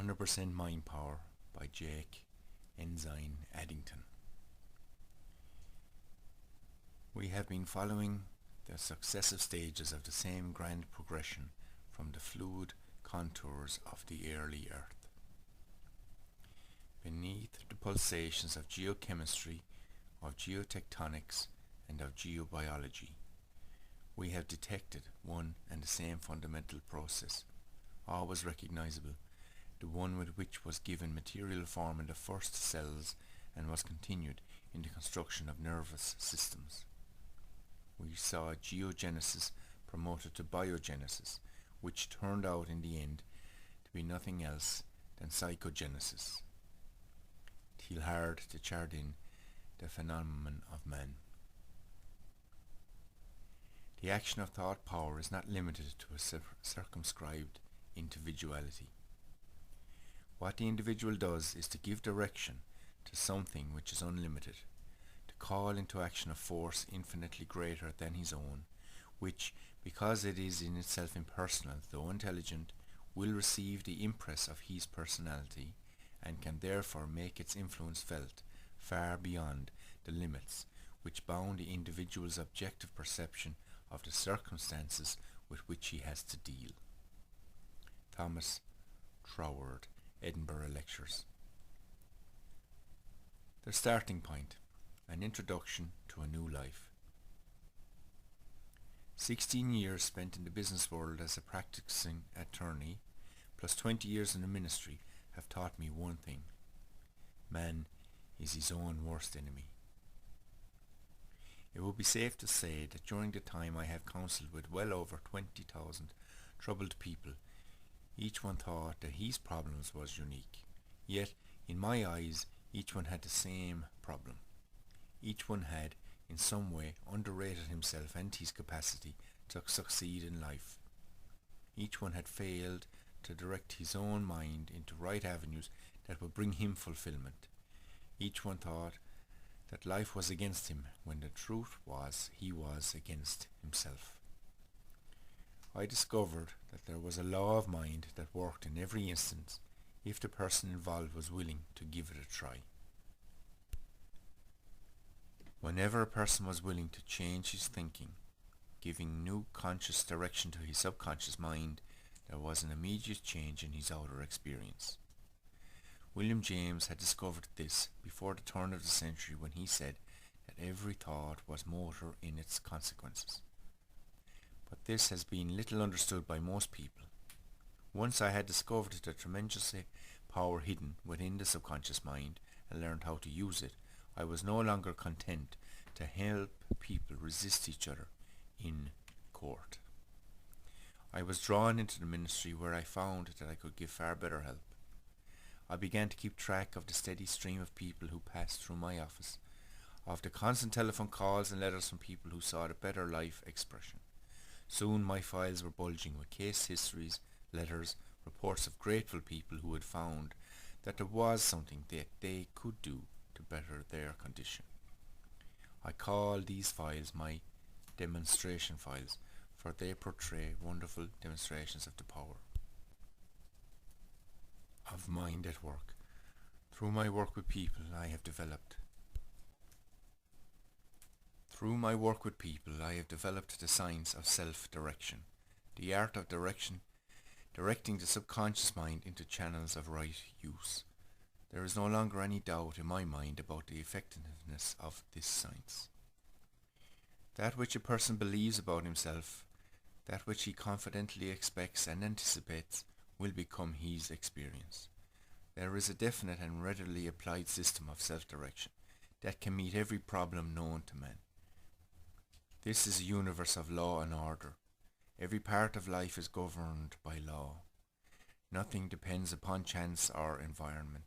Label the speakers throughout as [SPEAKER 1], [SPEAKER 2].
[SPEAKER 1] 100% Mind Power by Jake Ensign Addington. We have been following the successive stages of the same grand progression from the fluid contours of the early Earth. Beneath the pulsations of geochemistry, of geotectonics, and of geobiology, we have detected one and the same fundamental process, always recognizable, the one with which was given material form in the first cells and was continued in the construction of nervous systems. We saw geogenesis promoted to biogenesis, which turned out in the end to be nothing else than psychogenesis. Teilhard de Chardin, The Phenomenon of Man. The action of thought power is not limited to a circumscribed individuality. What the individual does is to give direction to something which is unlimited, to call into action a force infinitely greater than his own, which, because it is in itself impersonal, though intelligent, will receive the impress of his personality, and can therefore make its influence felt far beyond the limits which bound the individual's objective perception of the circumstances with which he has to deal. Thomas Troward, Edinburgh Lectures. The starting point, an introduction to a new life. 16 years spent in the business world as a practicing attorney, plus 20 years in the ministry, have taught me one thing. Man is his own worst enemy. It would be safe to say that during the time I have counselled with well over 20,000 troubled people, each one thought that his problems was unique. Yet, in my eyes, each one had the same problem. Each one had, in some way, underrated himself and his capacity to succeed in life. Each one had failed to direct his own mind into right avenues that would bring him fulfillment. Each one thought that life was against him, when the truth was he was against himself. I discovered that there was a law of mind that worked in every instance if the person involved was willing to give it a try. Whenever a person was willing to change his thinking, giving new conscious direction to his subconscious mind, there was an immediate change in his outer experience. William James had discovered this before the turn of the century when he said that every thought was motor in its consequences. But this has been little understood by most people. Once I had discovered the tremendous power hidden within the subconscious mind and learned how to use it, I was no longer content to help people resist each other in court. I was drawn into the ministry, where I found that I could give far better help. I began to keep track of the steady stream of people who passed through my office, of the constant telephone calls and letters from people who sought a better life expression. Soon my files were bulging with case histories, letters, reports of grateful people who had found that there was something that they could do to better their condition. I call these files my demonstration files, for they portray wonderful demonstrations of the power of mind at work. Through my work with people, I have developed the science of self-direction, the art of directing the subconscious mind into channels of right use. There is no longer any doubt in my mind about the effectiveness of this science. That which a person believes about himself, that which he confidently expects and anticipates, will become his experience. There is a definite and readily applied system of self-direction that can meet every problem known to man. This is a universe of law and order. Every part of life is governed by law. Nothing depends upon chance or environment.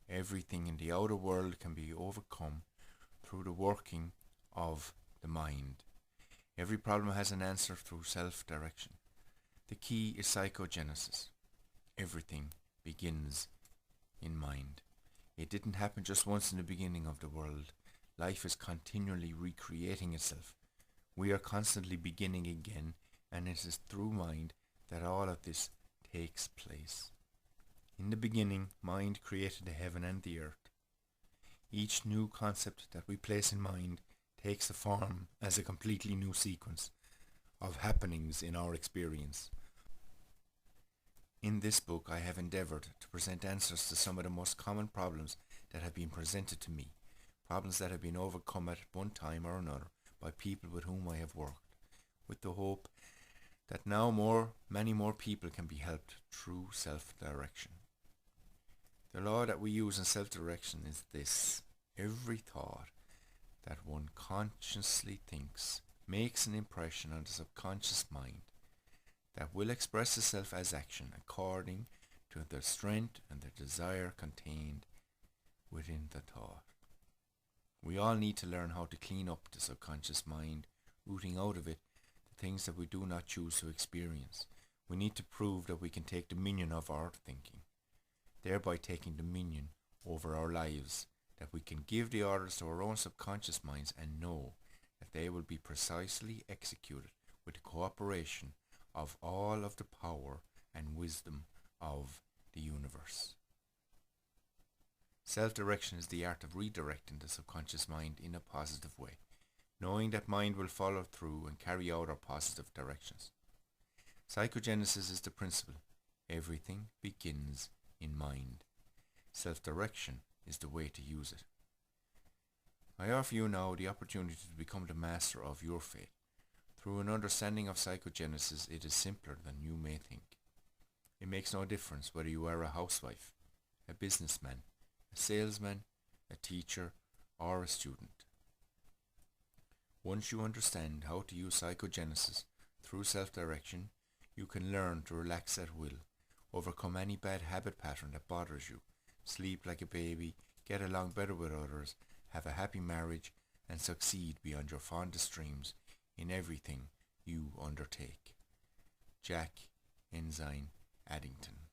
[SPEAKER 1] Everything in the outer world can be overcome through the working of the mind. Every problem has an answer through self-direction. The key is psychogenesis. Everything begins in mind. It didn't happen just once in the beginning of the world. Life is continually recreating itself. We are constantly beginning again, and it is through mind that all of this takes place. In the beginning, mind created the heaven and the earth. Each new concept that we place in mind takes the form as a completely new sequence of happenings in our experience. In this book, I have endeavored to present answers to some of the most common problems that have been presented to me, problems that have been overcome at one time or another by people with whom I have worked, with the hope that now many more people can be helped through self-direction. The law that we use in self-direction is this: every thought that one consciously thinks makes an impression on the subconscious mind that will express itself as action according to the strength and the desire contained within the thought. We all need to learn how to clean up the subconscious mind, rooting out of it the things that we do not choose to experience. We need to prove that we can take dominion of our thinking, thereby taking dominion over our lives, that we can give the orders to our own subconscious minds and know that they will be precisely executed with the cooperation of all of the power and wisdom of the universe. Self-direction is the art of redirecting the subconscious mind in a positive way, knowing that mind will follow through and carry out our positive directions. Psychogenesis is the principle. Everything begins in mind. Self-direction is the way to use it. I offer you now the opportunity to become the master of your fate. Through an understanding of psychogenesis, it is simpler than you may think. It makes no difference whether you are a housewife, a businessman, a salesman, a teacher, or a student. Once you understand how to use psychogenesis through self-direction, you can learn to relax at will, overcome any bad habit pattern that bothers you, sleep like a baby, get along better with others, have a happy marriage, and succeed beyond your fondest dreams in everything you undertake. Jack Ensign Addington.